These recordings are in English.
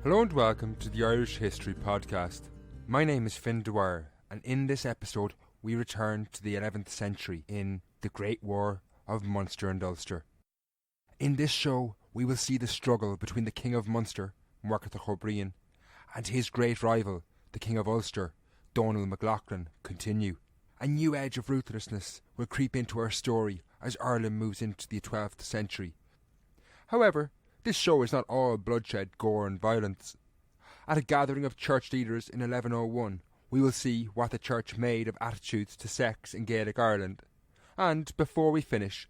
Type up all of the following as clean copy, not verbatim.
Hello and welcome to the Irish History Podcast. My name is Finn Dwyer, and in this episode we return to the 11th century in the Great War of Munster and Ulster. In this show we will see the struggle between the King of Munster, Muirchertach O'Brien, and his great rival, the King of Ulster, Donald MacLachlan, continue. A new edge of ruthlessness will creep into our story as Ireland moves into the 12th century. However, this show is not all bloodshed, gore and violence. At a gathering of church leaders in 1101, we will see what the church made of attitudes to sex in Gaelic Ireland. And before we finish,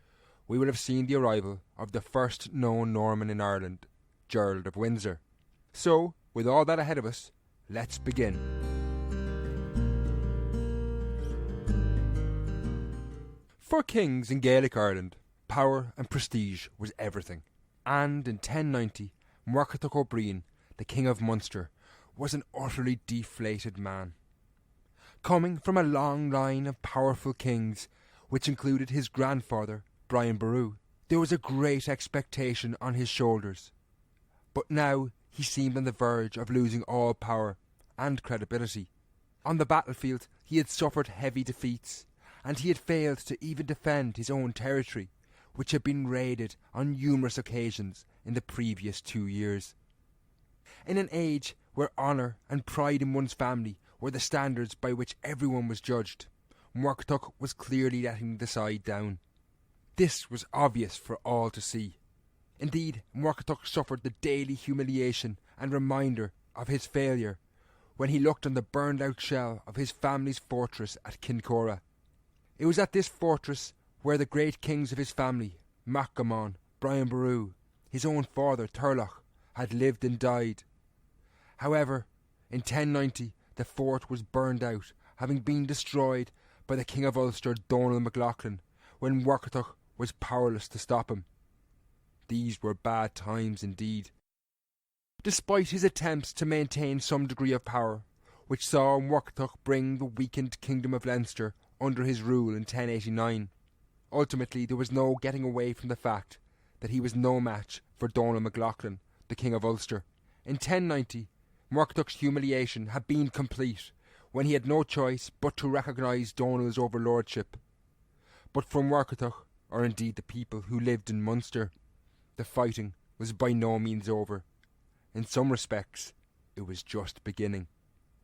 we will have seen the arrival of the first known Norman in Ireland, Gerald of Windsor. So, with all that ahead of us, let's begin. For kings in Gaelic Ireland, power and prestige was everything. And in 1090, Muirchertach O'Brien, the King of Munster, was an utterly deflated man. Coming from a long line of powerful kings, which included his grandfather, Brian Boru, there was a great expectation on his shoulders. But now he seemed on the verge of losing all power and credibility. On the battlefield he had suffered heavy defeats, and he had failed to even defend his own territory, which had been raided on numerous occasions in the previous 2 years. In an age where honour and pride in one's family were the standards by which everyone was judged, Muirchertach was clearly letting the side down. This was obvious for all to see. Indeed, Muirchertach suffered the daily humiliation and reminder of his failure when he looked on the burned-out shell of his family's fortress at Kincora. It was at this fortress where the great kings of his family, MacGamon, Brian Boru, his own father Turlough, had lived and died. However, in 1090 the fort was burned out, having been destroyed by the King of Ulster, Donald MacLachlan, when Muirchertach was powerless to stop him. These were bad times indeed. Despite his attempts to maintain some degree of power, which saw Muirchertach bring the weakened Kingdom of Leinster under his rule in 1089, ultimately there was no getting away from the fact that he was no match for Donald MacLachlan, the King of Ulster. In 1090, Muirchertach's humiliation had been complete when he had no choice but to recognise Donald's overlordship. But for Muirchertach, or indeed the people who lived in Munster, the fighting was by no means over. In some respects, it was just beginning.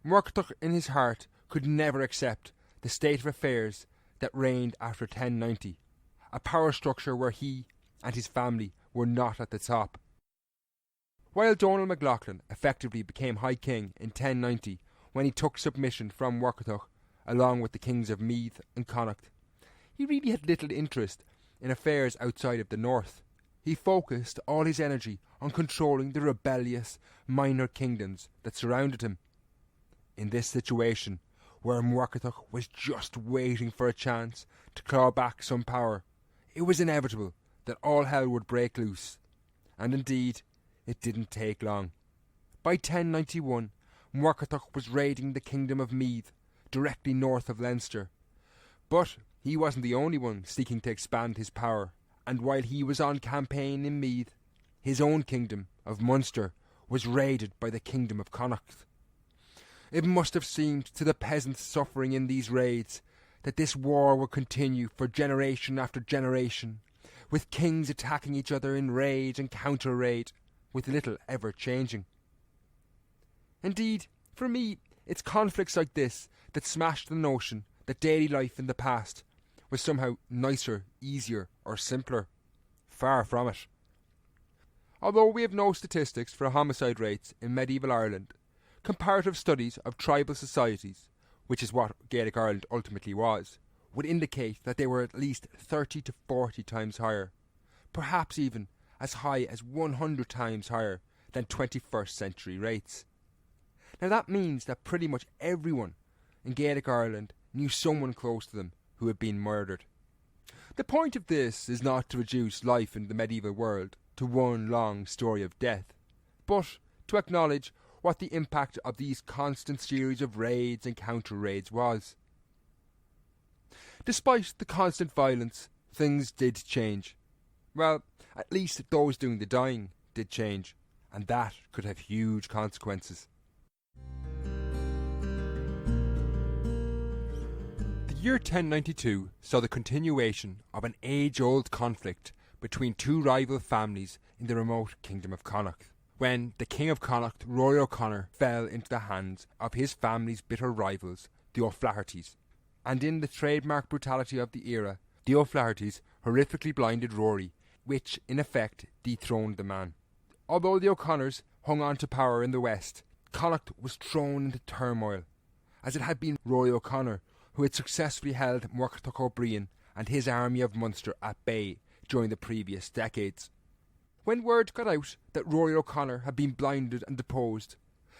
Muirchertach in his heart could never accept the state of affairs that reigned after 1090, a power structure where he and his family were not at the top. While Donald MacLachlan effectively became High King in 1090 when he took submission from Muirchertach along with the kings of Meath and Connacht, he really had little interest in affairs outside of the north. He focused all his energy on controlling the rebellious minor kingdoms that surrounded him. In this situation, where Muirchertach was just waiting for a chance to claw back some power, it was inevitable that all hell would break loose. And indeed, it didn't take long. By 1091, Muirchertach was raiding the Kingdom of Meath, directly north of Leinster. But he wasn't the only one seeking to expand his power, and while he was on campaign in Meath, his own kingdom of Munster was raided by the Kingdom of Connacht. It must have seemed to the peasants suffering in these raids that this war would continue for generation after generation, with kings attacking each other in raid and counter-raid, with little ever changing. Indeed, for me, it's conflicts like this that smashed the notion that daily life in the past was somehow nicer, easier or simpler. Far from it. Although we have no statistics for homicide rates in medieval Ireland, comparative studies of tribal societies, which is what Gaelic Ireland ultimately was, would indicate that they were at least 30 to 40 times higher, perhaps even as high as 100 times higher than 21st century rates. Now that means that pretty much everyone in Gaelic Ireland knew someone close to them who had been murdered. The point of this is not to reduce life in the medieval world to one long story of death, but to acknowledge what the impact of these constant series of raids and counter-raids was. Despite the constant violence, things did change. Well, at least those doing the dying did change. and that could have huge consequences. The year 1092 saw the continuation of an age-old conflict between two rival families in the remote kingdom of Connacht, when the King of Connacht, Rory O'Connor, fell into the hands of his family's bitter rivals, the O'Flahertys. And in the trademark brutality of the era, the O'Flahertys horrifically blinded Rory, which in effect dethroned the man. Although the O'Connors hung on to power in the west, Connacht was thrown into turmoil, as it had been Rory O'Connor who had successfully held Muirchertach O'Brien and his army of Munster at bay during the previous decades. When word got out that Rory O'Connor had been blinded and deposed,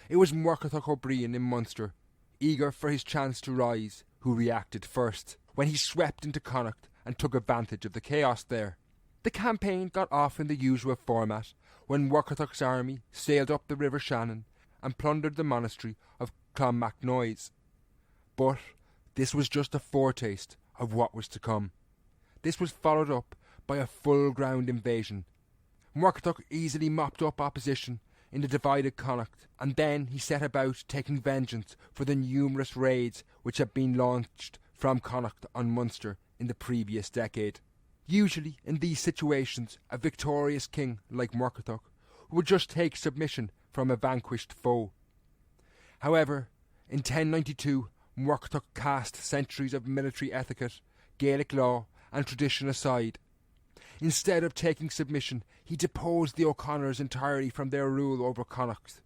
it was Muirchertach O'Brien in Munster, eager for his chance to rise, who reacted first, when he swept into Connacht and took advantage of the chaos there. The campaign got off in the usual format, when Muirchertach's army sailed up the River Shannon and plundered the monastery of Clonmacnoise. But this was just a foretaste of what was to come. This was followed up by a full-ground invasion. Muirchertach easily mopped up opposition in the divided Connacht, and then he set about taking vengeance for the numerous raids which had been launched from Connacht on Munster in the previous decade. Usually in these situations, a victorious king like Muirchertach would just take submission from a vanquished foe. However, in 1092, Muirchertach cast centuries of military etiquette, Gaelic law and tradition aside. Instead of taking submission, he deposed the O'Connors entirely from their rule over Connacht.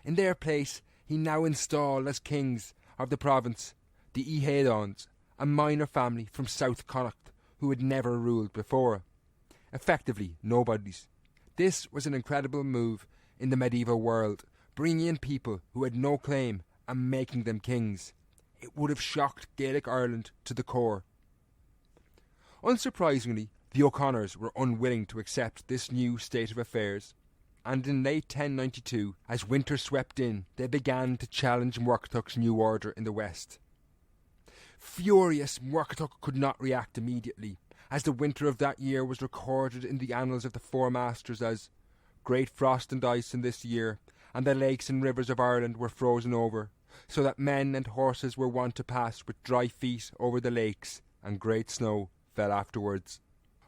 In their place, he now installed as kings of the province the Ehédons, a minor family from South Connacht who had never ruled before. Effectively, nobodies. This was an incredible move in the medieval world, bringing in people who had no claim and making them kings. It would have shocked Gaelic Ireland to the core. Unsurprisingly, the O'Connors were unwilling to accept this new state of affairs, and in late 1092, as winter swept in, they began to challenge Muirchertach's new order in the west. Furious, Muirchertach could not react immediately, as the winter of that year was recorded in the annals of the Four Masters as great frost and ice in this year, and the lakes and rivers of Ireland were frozen over, so that men and horses were wont to pass with dry feet over the lakes, and great snow fell afterwards.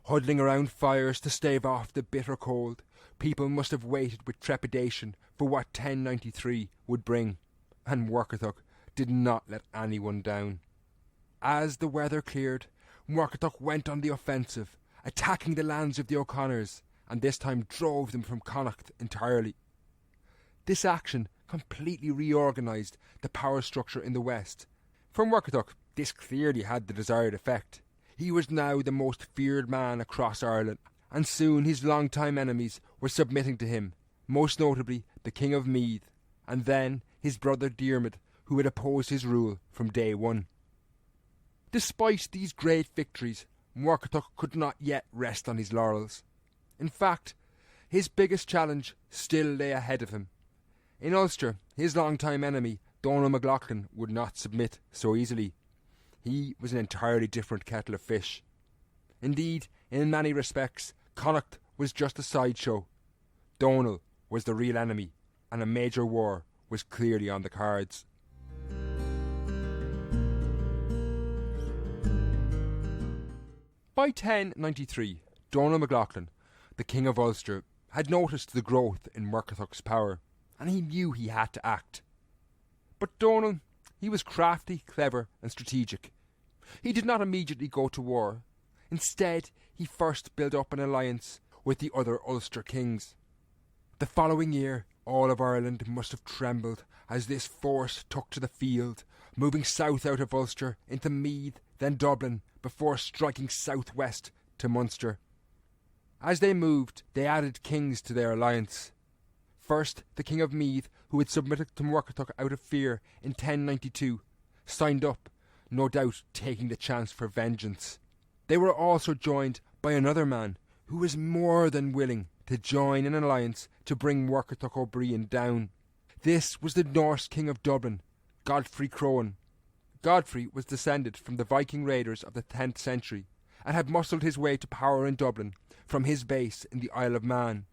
Huddling around fires to stave off the bitter cold, people must have waited with trepidation for what 1093 would bring, and Muirchertach did not let anyone down. As the weather cleared, Muirchertach went on the offensive, attacking the lands of the O'Connors, and this time drove them from Connacht entirely. This action completely reorganised the power structure in the west. For Muirchertach, this clearly had the desired effect. He was now the most feared man across Ireland, and soon his long-time enemies were submitting to him, most notably the King of Meath, and then his brother Diarmid, who had opposed his rule from day one. Despite these great victories, Muirchertach could not yet rest on his laurels. In fact, his biggest challenge still lay ahead of him. In Ulster, his long-time enemy, Donald MacLachlan, would not submit so easily. He was an entirely different kettle of fish. Indeed, in many respects, Connacht was just a sideshow. Donald was the real enemy, and a major war was clearly on the cards. By 1093, Donald MacLachlan, the King of Ulster, had noticed the growth in Muirchertach's power, and he knew he had to act. But Donald, he was crafty, clever and strategic. He did not immediately go to war. Instead, he first built up an alliance with the other Ulster kings. The following year, all of Ireland must have trembled as this force took to the field, moving south out of Ulster into Meath, then Dublin, before striking southwest to Munster. As they moved, they added kings to their alliance. First, the King of Meath, who had submitted to Muirchertach out of fear in 1092, signed up, no doubt taking the chance for vengeance. They were also joined by another man who was more than willing to join an alliance to bring Muirchertach O'Brien down. This was the Norse King of Dublin, Godfrey Crowan. Godfrey was descended from the Viking raiders of the 10th century and had muscled his way to power in Dublin from his base in the Isle of Man.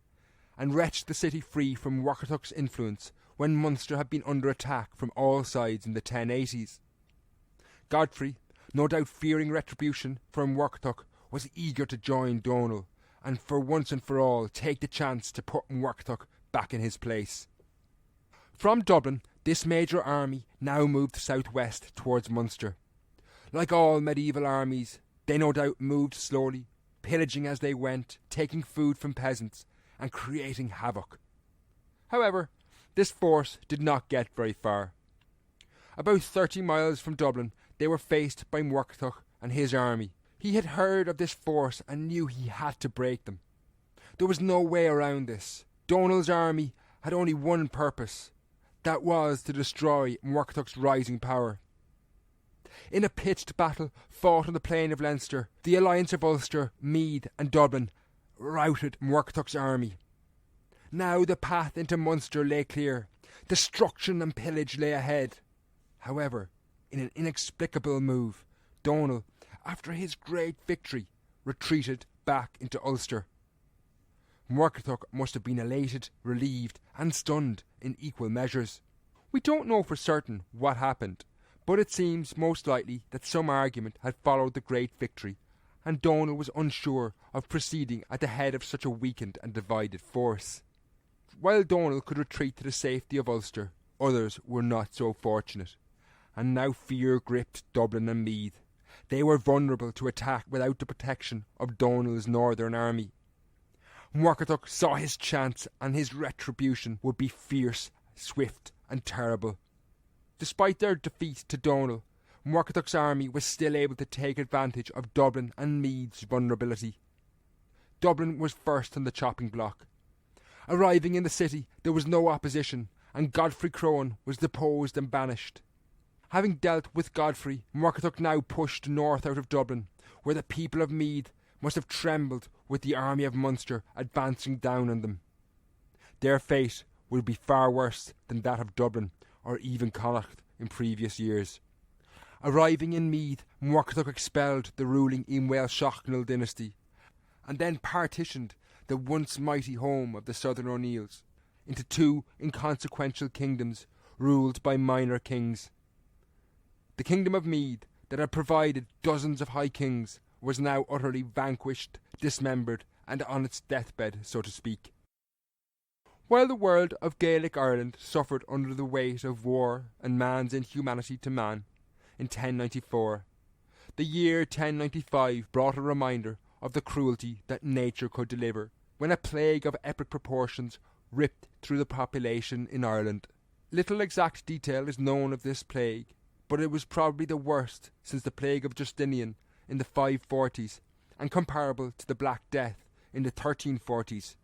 and wrenched the city free from Muirchertach's influence when Munster had been under attack from all sides in the 1080s. Godfrey, no doubt fearing retribution from Muirchertach, was eager to join Donal and for once and for all take the chance to put Muirchertach back in his place. From Dublin, this major army now moved southwest towards Munster. Like all medieval armies, they no doubt moved slowly, pillaging as they went, taking food from peasants, and creating havoc. However, this force did not get very far. About 30 miles from Dublin, they were faced by Muirchertach and his army. He had heard of this force and knew he had to break them. There was no way around this. Donal's army had only one purpose. That was to destroy Muirchertach's rising power. In a pitched battle fought on the plain of Leinster, the alliance of Ulster, Meath and Dublin routed Muirchertach's army. Now the path into Munster lay clear. Destruction and pillage lay ahead. However, in an inexplicable move, Donal, after his great victory, retreated back into Ulster. Muirchertach must have been elated, relieved and stunned in equal measures. We don't know for certain what happened, but it seems most likely that some argument had followed the great victory, and Donal was unsure of proceeding at the head of such a weakened and divided force. While Donal could retreat to the safety of Ulster, others were not so fortunate, and now fear gripped Dublin and Meath. They were vulnerable to attack without the protection of Donal's northern army. Muirchertach saw his chance, and his retribution would be fierce, swift and terrible. Despite their defeat to Donal, Muirchertach's army was still able to take advantage of Dublin and Meath's vulnerability. Dublin was first on the chopping block. Arriving in the city, there was no opposition, and Godfrey Croghan was deposed and banished. Having dealt with Godfrey, Muirchertach now pushed north out of Dublin, where the people of Meath must have trembled with the army of Munster advancing down on them. Their fate would be far worse than that of Dublin or even Connacht in previous years. Arriving in Meath, Muirchertach expelled the ruling Imhel Shochnal dynasty, and then partitioned the once mighty home of the Southern O'Neills into two inconsequential kingdoms ruled by minor kings. The kingdom of Meath, that had provided dozens of high kings, was now utterly vanquished, dismembered, and on its deathbed, so to speak. While the world of Gaelic Ireland suffered under the weight of war and man's inhumanity to man, in 1094, the year 1095 brought a reminder of the cruelty that nature could deliver, when a plague of epic proportions ripped through the population in Ireland. Little exact detail is known of this plague, but it was probably the worst since the plague of Justinian in the 540s, and comparable to the Black Death in the 1340s.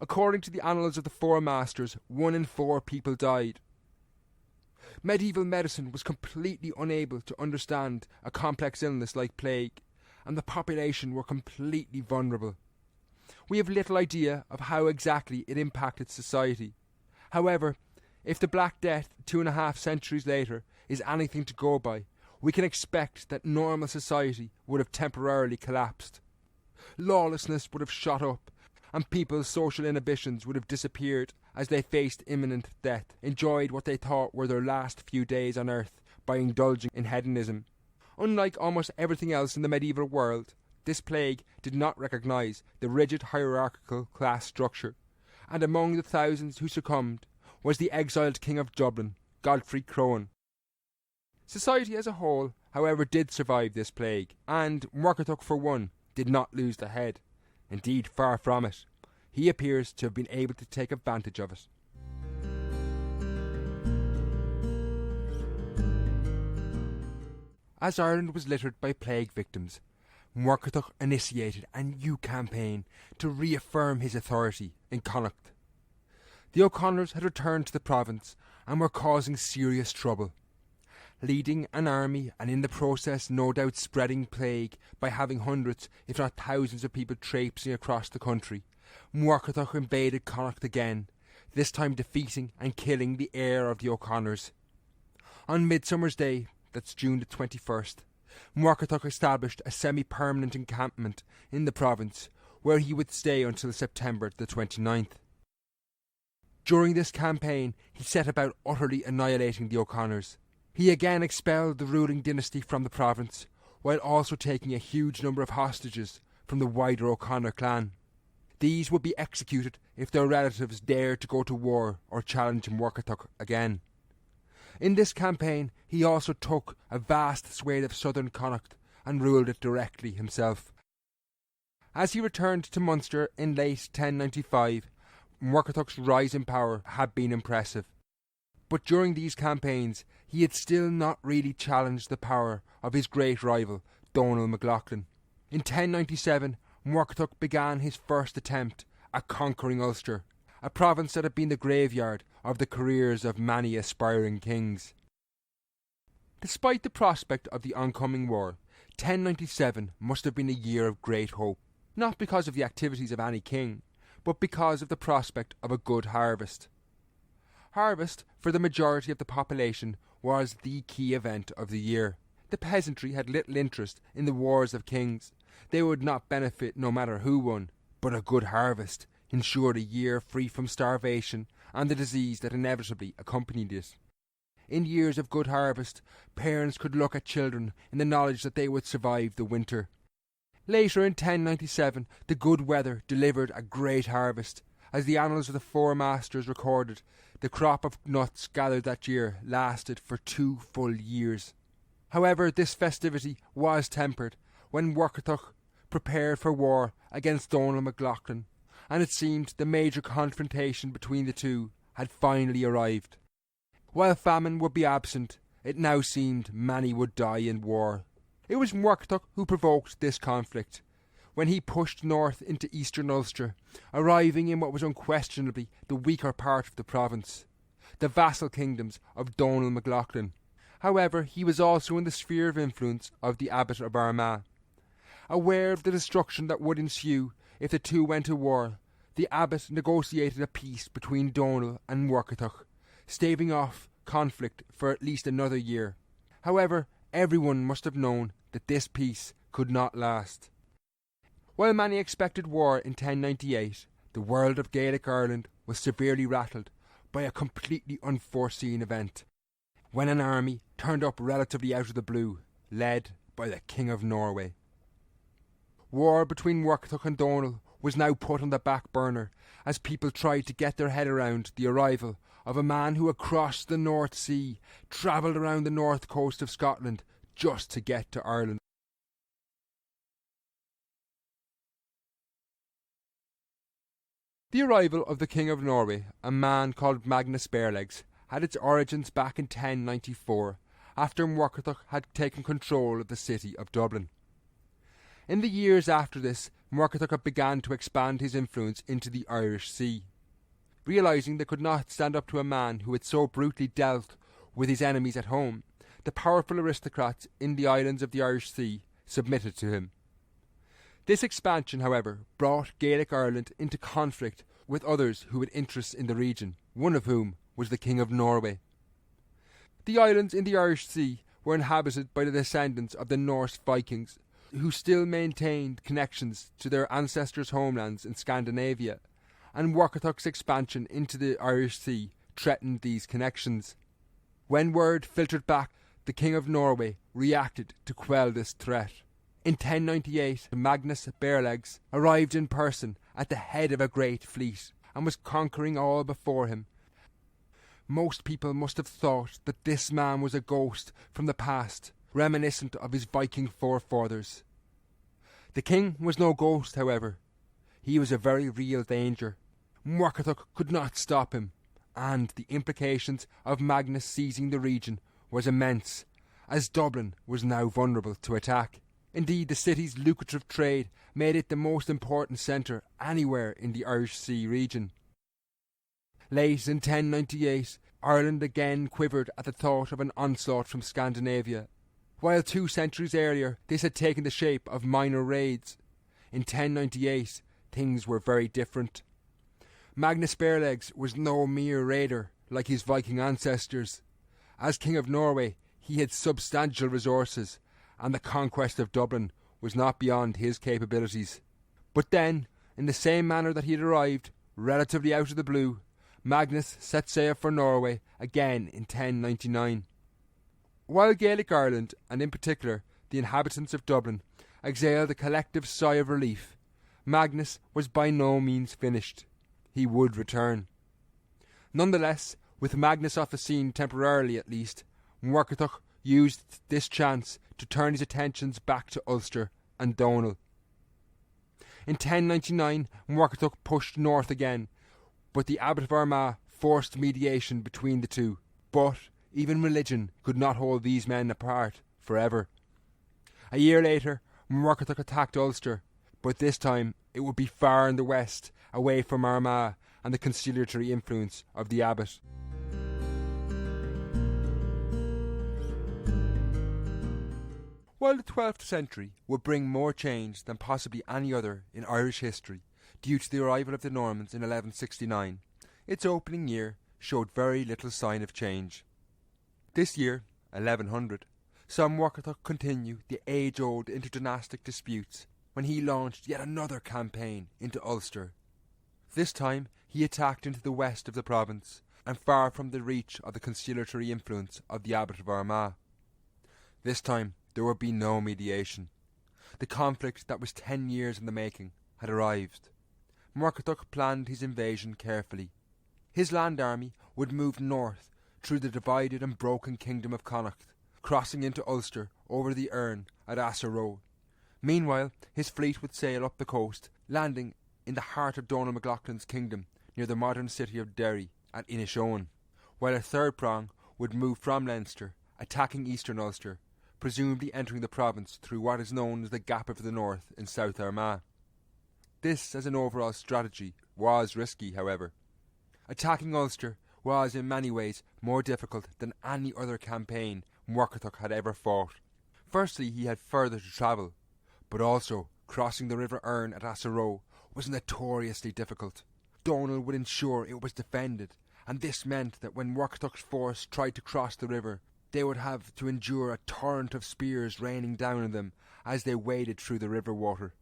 According to the annals of the Four Masters, 1 in 4 people died. Medieval medicine was completely unable to understand a complex illness like plague, and the population were completely vulnerable. We have little idea of how exactly it impacted society. However, if the Black Death 2.5 centuries later is anything to go by, we can expect that normal society would have temporarily collapsed. Lawlessness would have shot up, and people's social inhibitions would have disappeared as they faced imminent death, enjoyed what they thought were their last few days on earth by indulging in hedonism. Unlike almost everything else in the medieval world, this plague did not recognise the rigid hierarchical class structure, and among the thousands who succumbed was the exiled King of Dublin, Godfrey Croghan. Society as a whole, however, did survive this plague, and Muirchertach, for one, did not lose the head. Indeed, far from it. He appears to have been able to take advantage of it. As Ireland was littered by plague victims, Muirchertach initiated a new campaign to reaffirm his authority in Connacht. The O'Connors had returned to the province and were causing serious trouble, leading an army and in the process no doubt spreading plague by having hundreds, if not thousands of people traipsing across the country. Muirchertach invaded Connacht again, this time defeating and killing the heir of the O'Connors. On Midsummer's Day, that's June the 21st, Muirchertach established a semi-permanent encampment in the province, where he would stay until September the 29th. During this campaign, he set about utterly annihilating the O'Connors. He again expelled the ruling dynasty from the province, while also taking a huge number of hostages from the wider O'Connor clan. These would be executed if their relatives dared to go to war or challenge Muirchertach again. In this campaign, he also took a vast swathe of southern Connacht and ruled it directly himself. As he returned to Munster in late 1095, Muirchertach's rise in power had been impressive. But during these campaigns, he had still not really challenged the power of his great rival, Donald MacLachlan. In 1097, Muirchertach began his first attempt at conquering Ulster, a province that had been the graveyard of the careers of many aspiring kings. Despite the prospect of the oncoming war, 1097 must have been a year of great hope, not because of the activities of any king, but because of the prospect of a good harvest. Harvest, for the majority of the population, was the key event of the year. The peasantry had little interest in the wars of kings. They would not benefit no matter who won, but a good harvest ensured a year free from starvation and the disease that inevitably accompanied it. In years of good harvest, parents could look at children in the knowledge that they would survive the winter. Later in 1097, the good weather delivered a great harvest. As the annals of the Four Masters recorded, the crop of nuts gathered that year lasted for 2 full years. However, this festivity was tempered when Muirchertach prepared for war against Donald MacLachlan, and it seemed the major confrontation between the two had finally arrived. While famine would be absent, it now seemed many would die in war. It was Muirchertach who provoked this conflict, when he pushed north into eastern Ulster, arriving in what was unquestionably the weaker part of the province, the vassal kingdoms of Donald MacLachlan. However, he was also in the sphere of influence of the Abbot of Armagh. Aware of the destruction that would ensue if the two went to war, the Abbot negotiated a peace between Donald and Muirchertach, staving off conflict for at least another year. However, everyone must have known that this peace could not last. While many expected war in 1098, the world of Gaelic Ireland was severely rattled by a completely unforeseen event, when an army turned up relatively out of the blue, led by the King of Norway. War between Muirchertach and Donald was now put on the back burner as people tried to get their head around the arrival of a man who had crossed the North Sea, travelled around the north coast of Scotland just to get to Ireland. The arrival of the King of Norway, a man called Magnus Barelegs, had its origins back in 1094, after Muirchertach had taken control of the city of Dublin. In the years after this, Muirchertach began to expand his influence into the Irish Sea. Realising they could not stand up to a man who had so brutally dealt with his enemies at home, the powerful aristocrats in the islands of the Irish Sea submitted to him. This expansion, however, brought Gaelic Ireland into conflict with others who had interests in the region, one of whom was the King of Norway. The islands in the Irish Sea were inhabited by the descendants of the Norse Vikings, who still maintained connections to their ancestors' homelands in Scandinavia, and Muirchertach's expansion into the Irish Sea threatened these connections. When word filtered back, the King of Norway reacted to quell this threat. In 1098, Magnus Barelegs arrived in person at the head of a great fleet and was conquering all before him. Most people must have thought that this man was a ghost from the past, reminiscent of his Viking forefathers. The king was no ghost, however. He was a very real danger. Muirchertach could not stop him, and the implications of Magnus seizing the region was immense, as Dublin was now vulnerable to attack. Indeed, the city's lucrative trade made it the most important centre anywhere in the Irish Sea region. Late in 1098, Ireland again quivered at the thought of an onslaught from Scandinavia. While 2 centuries earlier this had taken the shape of minor raids, in 1098 things were very different. Magnus Barelegs was no mere raider like his Viking ancestors. As King of Norway, he had substantial resources, and the conquest of Dublin was not beyond his capabilities. But then, in the same manner that he had arrived, relatively out of the blue, Magnus set sail for Norway again in 1099. While Gaelic Ireland, and in particular the inhabitants of Dublin, exhaled a collective sigh of relief, Magnus was by no means finished. He would return. Nonetheless, with Magnus off the scene temporarily at least, Muirchertach used this chance to turn his attentions back to Ulster and Donal. In 1099, Muirchertach pushed north again, but the Abbot of Armagh forced mediation between the two. But even religion could not hold these men apart forever. A year later, Muirchertach attacked Ulster, but this time it would be far in the west, away from Armagh and the conciliatory influence of the abbot. While the 12th century would bring more change than possibly any other in Irish history due to the arrival of the Normans in 1169, its opening year showed very little sign of change. This year, 1100, saw Muirchertach continue the age-old interdynastic disputes when he launched yet another campaign into Ulster. This time he attacked into the west of the province and far from the reach of the conciliatory influence of the Abbot of Armagh. This time there would be no mediation. The conflict that was 10 years in the making had arrived. Muirchertach planned his invasion carefully. His land army would move north through the divided and broken kingdom of Connacht, crossing into Ulster over the Erne at Assaroe. Meanwhile, his fleet would sail up the coast, landing in the heart of Donal MacLaughlin's kingdom near the modern city of Derry at Inishowen, while a third prong would move from Leinster, attacking eastern Ulster, presumably entering the province through what is known as the Gap of the North in South Armagh. This, as an overall strategy, was risky, however. Attacking Ulster was in many ways more difficult than any other campaign Muirchertach had ever fought. Firstly, he had further to travel, but also crossing the River Erne at Assaroe was notoriously difficult. Donal would ensure it was defended, and this meant that when Muirchertach's force tried to cross the river, they would have to endure a torrent of spears raining down on them as they waded through the river water.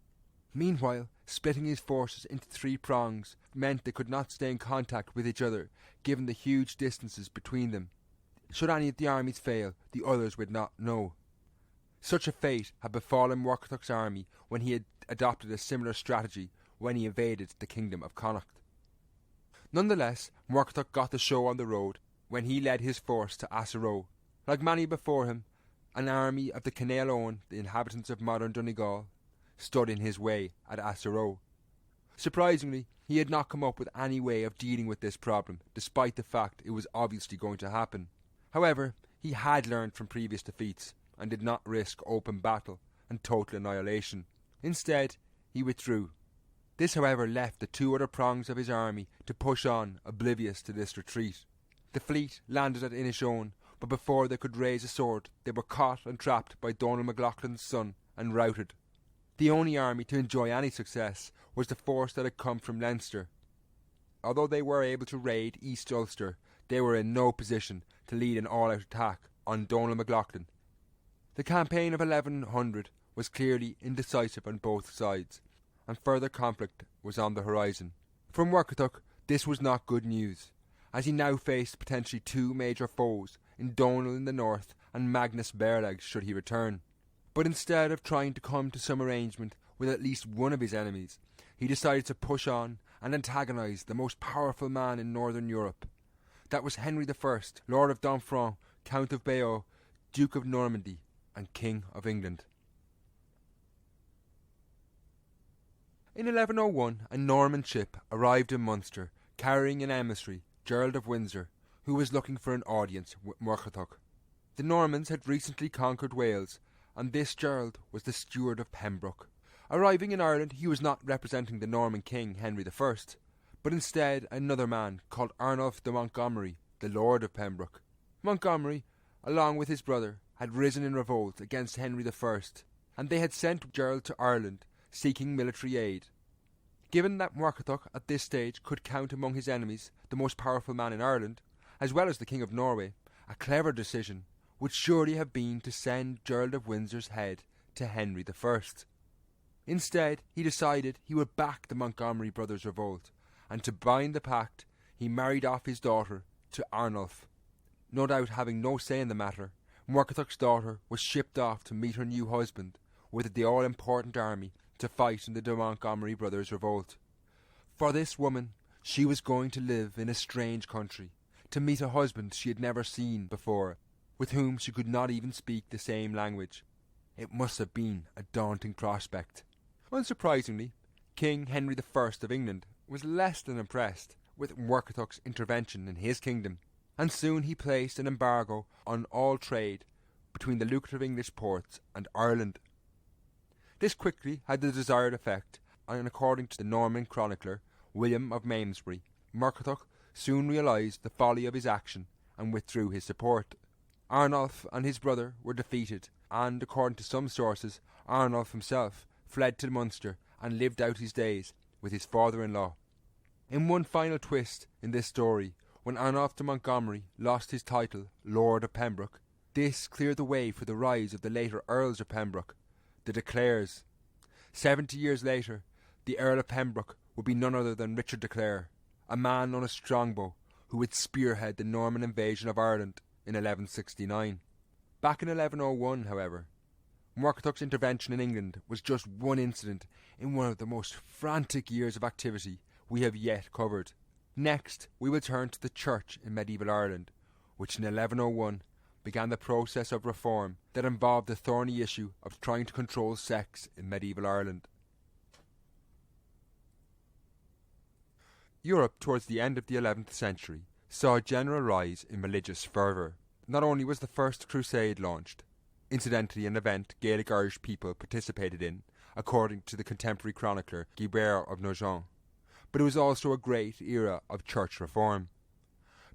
Meanwhile, splitting his forces into 3 prongs meant they could not stay in contact with each other, given the huge distances between them. Should any of the armies fail, the others would not know. Such a fate had befallen Muirchertach's army when he had adopted a similar strategy when he invaded the kingdom of Connacht. Nonetheless, Muirchertach got the show on the road when he led his force to Assaroe. Like many before him, an army of the Canail Owen, the inhabitants of modern Donegal, stood in his way at Assaroe. Surprisingly, he had not come up with any way of dealing with this problem, despite the fact it was obviously going to happen. However, he had learned from previous defeats, and did not risk open battle and total annihilation. Instead, he withdrew. This, however, left the 2 other prongs of his army to push on, oblivious to this retreat. The fleet landed at Inishowen, but before they could raise a sword, they were caught and trapped by Donal MacLaughlin's son and routed. The only army to enjoy any success was the force that had come from Leinster. Although they were able to raid East Ulster, they were in no position to lead an all-out attack on Donal MacLaughlin. The campaign of 1100 was clearly indecisive on both sides, and further conflict was on the horizon. For Muirchertach, this was not good news, as he now faced potentially 2 major foes in Donal in the north and Magnus Barelag should he return. But instead of trying to come to some arrangement with at least one of his enemies, he decided to push on and antagonise the most powerful man in northern Europe. That was Henry I, Lord of Domfront, Count of Bayeux, Duke of Normandy, and King of England. In 1101, a Norman ship arrived in Munster, carrying an emissary, Gerald of Windsor, who was looking for an audience with Muirchertach. The Normans had recently conquered Wales, and this Gerald was the steward of Pembroke. Arriving in Ireland, he was not representing the Norman king Henry I, but instead another man called Arnulf de Montgomery, the Lord of Pembroke. Montgomery, along with his brother, had risen in revolt against Henry I, and they had sent Gerald to Ireland seeking military aid. Given that Muirchertach at this stage could count among his enemies the most powerful man in Ireland, as well as the King of Norway, a clever decision would surely have been to send Gerald of Windsor's head to Henry I. Instead, he decided he would back the Montgomery brothers' revolt, and to bind the pact, he married off his daughter to Arnulf. No doubt having no say in the matter, Murkertach's daughter was shipped off to meet her new husband with the all-important army to fight in the de Montgomery brothers' revolt. For this woman, she was going to live in a strange country, to meet a husband she had never seen before, with whom she could not even speak the same language. It must have been a daunting prospect. Unsurprisingly, King Henry I of England was less than impressed with Murkertach's intervention in his kingdom, and soon he placed an embargo on all trade between the lucrative English ports and Ireland. This quickly had the desired effect, and according to the Norman chronicler William of Malmesbury, Murkertach soon realised the folly of his action and withdrew his support. Arnulf and his brother were defeated, and according to some sources, Arnulf himself fled to Munster and lived out his days with his father-in-law. In one final twist in this story, when Arnulf de Montgomery lost his title, Lord of Pembroke, this cleared the way for the rise of the later Earls of Pembroke, the de Clares. 70 years later, the Earl of Pembroke would be none other than Richard de Clare, a man on a strongbow who would spearhead the Norman invasion of Ireland in 1169. Back in 1101, however, Murkertach's intervention in England was just one incident in one of the most frantic years of activity we have yet covered. Next, we will turn to the Church in medieval Ireland, which in 1101 began the process of reform that involved the thorny issue of trying to control sex in medieval Ireland. Europe towards the end of the 11th century saw a general rise in religious fervour. Not only was the First Crusade launched, incidentally an event Gaelic Irish people participated in, according to the contemporary chronicler Guibert of Nogent, but it was also a great era of church reform.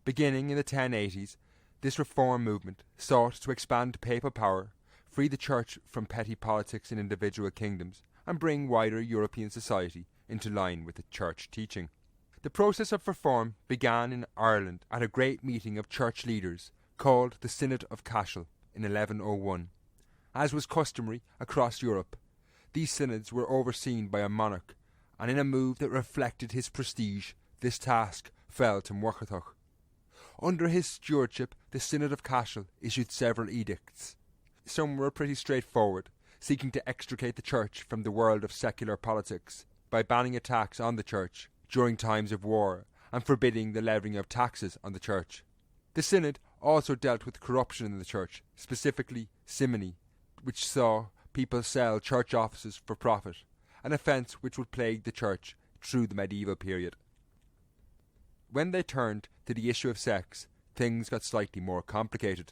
Beginning in the 1080s, this reform movement sought to expand papal power, free the church from petty politics in individual kingdoms, and bring wider European society into line with the church teaching. The process of reform began in Ireland at a great meeting of church leaders called the Synod of Cashel in 1101. As was customary across Europe, these synods were overseen by a monarch, and in a move that reflected his prestige, this task fell to Murkertach. Under his stewardship, the Synod of Cashel issued several edicts. Some were pretty straightforward, seeking to extricate the church from the world of secular politics by banning attacks on the church during times of war and forbidding the levying of taxes on the church. The Synod also dealt with corruption in the church, specifically simony, which saw people sell church offices for profit, an offence which would plague the church through the medieval period. When they turned to the issue of sex, things got slightly more complicated.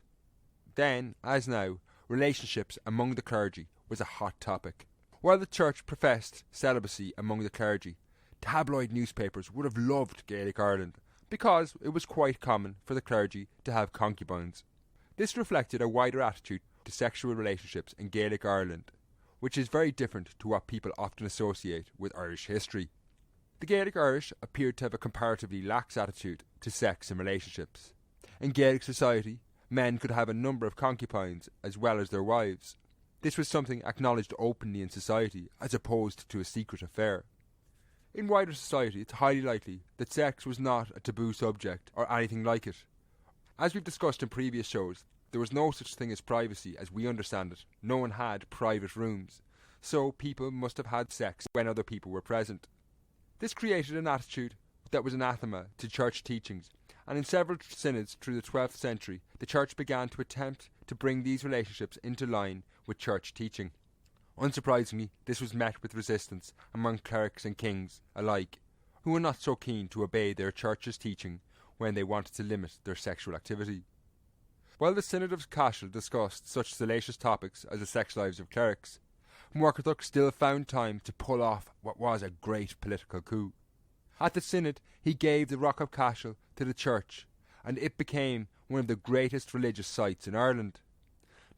Then, as now, relationships among the clergy was a hot topic. While the church professed celibacy among the clergy, tabloid newspapers would have loved Gaelic Ireland, because it was quite common for the clergy to have concubines. This reflected a wider attitude to sexual relationships in Gaelic Ireland, which is very different to what people often associate with Irish history. The Gaelic Irish appeared to have a comparatively lax attitude to sex and relationships. In Gaelic society, men could have a number of concubines as well as their wives. This was something acknowledged openly in society as opposed to a secret affair. In wider society, it's highly likely that sex was not a taboo subject or anything like it. As we've discussed in previous shows, there was no such thing as privacy as we understand it. No one had private rooms, so people must have had sex when other people were present. This created an attitude that was anathema to church teachings, and in several synods through the 12th century, the church began to attempt to bring these relationships into line with church teaching. Unsurprisingly, this was met with resistance among clerics and kings alike, who were not so keen to obey their church's teaching when they wanted to limit their sexual activity. While the Synod of Cashel discussed such salacious topics as the sex lives of clerics, Murkertach still found time to pull off what was a great political coup. At the Synod, he gave the Rock of Cashel to the church, and it became one of the greatest religious sites in Ireland.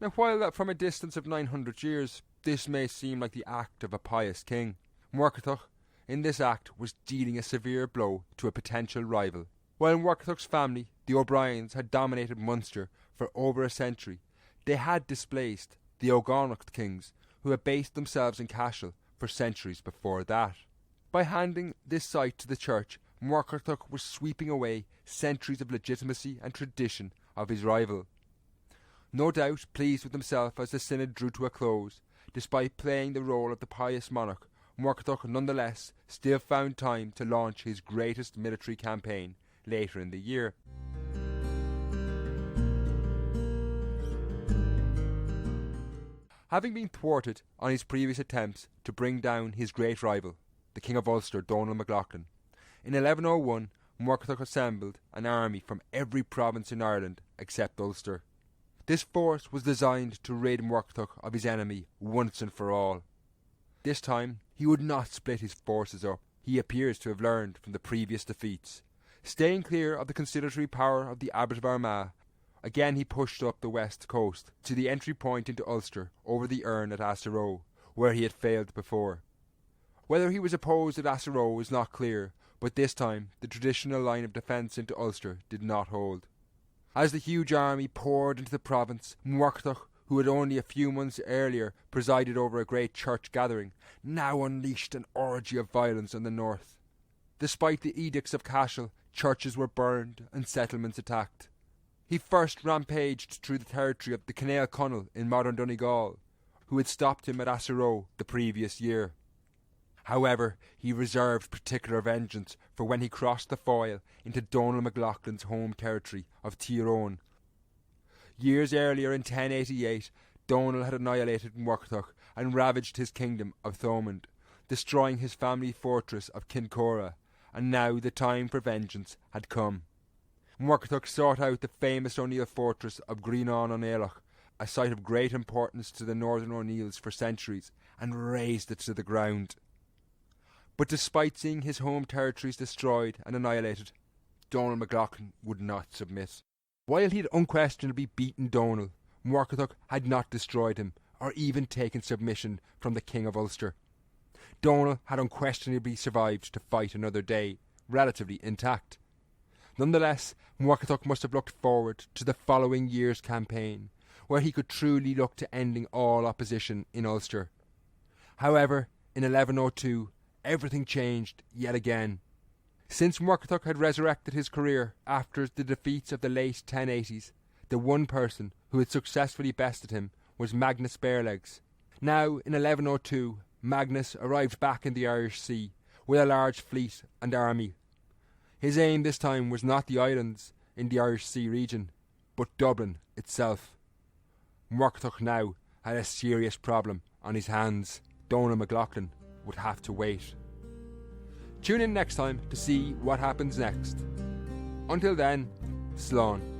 Now, while that from a distance of 900 years, this may seem like the act of a pious king, Murkertach, in this act, was dealing a severe blow to a potential rival. While Murkertach's family, the O'Briens, had dominated Munster for over a century, they had displaced the O'Gonnacht kings, who had based themselves in Cashel for centuries before that. By handing this site to the church, Muirchertach was sweeping away centuries of legitimacy and tradition of his rival. No doubt pleased with himself as the synod drew to a close, despite playing the role of the pious monarch, Muirchertach nonetheless still found time to launch his greatest military campaign later in the year. Having been thwarted on his previous attempts to bring down his great rival, the King of Ulster, Donald MacLachlan, in 1101 Muirchertach assembled an army from every province in Ireland except Ulster. This force was designed to rid Muirchertach of his enemy once and for all. This time he would not split his forces up. He appears to have learned from the previous defeats. Staying clear of the conciliatory power of the Abbot of Armagh, again he pushed up the west coast to the entry point into Ulster over the Erne at Assaroe, where he had failed before. Whether he was opposed at Assaroe is not clear, but this time the traditional line of defence into Ulster did not hold. As the huge army poured into the province, Muirchertach, who had only a few months earlier presided over a great church gathering, now unleashed an orgy of violence on the north. Despite the edicts of Cashel, churches were burned and settlements attacked. He first rampaged through the territory of the Canail Conall in modern Donegal, who had stopped him at Assaroe the previous year. However, he reserved particular vengeance for when he crossed the Foyle into Donald MacLachlan's home territory of Tyrone. Years earlier, in 1088, Donald had annihilated Muirchertach and ravaged his kingdom of Thomond, destroying his family fortress of Kincora, and now the time for vengeance had come. Muirchertach sought out the famous O'Neill fortress of Greenaun on Ailach, a site of great importance to the northern O'Neills for centuries, and razed it to the ground. But despite seeing his home territories destroyed and annihilated, Donald MacLachlan would not submit. While he had unquestionably beaten Donald, Muirchertach had not destroyed him, or even taken submission from the King of Ulster. Donald had unquestionably survived to fight another day, relatively intact. Nonetheless, Muirchertach must have looked forward to the following year's campaign, where he could truly look to ending all opposition in Ulster. However, in 1102, everything changed yet again. Since Muirchertach had resurrected his career after the defeats of the late 1080s, the one person who had successfully bested him was Magnus Barelegs. Now, in 1102, Magnus arrived back in the Irish Sea with a large fleet and army. His aim this time was not the islands in the Irish Sea region, but Dublin itself. Muirchertach now had a serious problem on his hands. Donald MacLachlan would have to wait. Tune in next time to see what happens next. Until then, slán.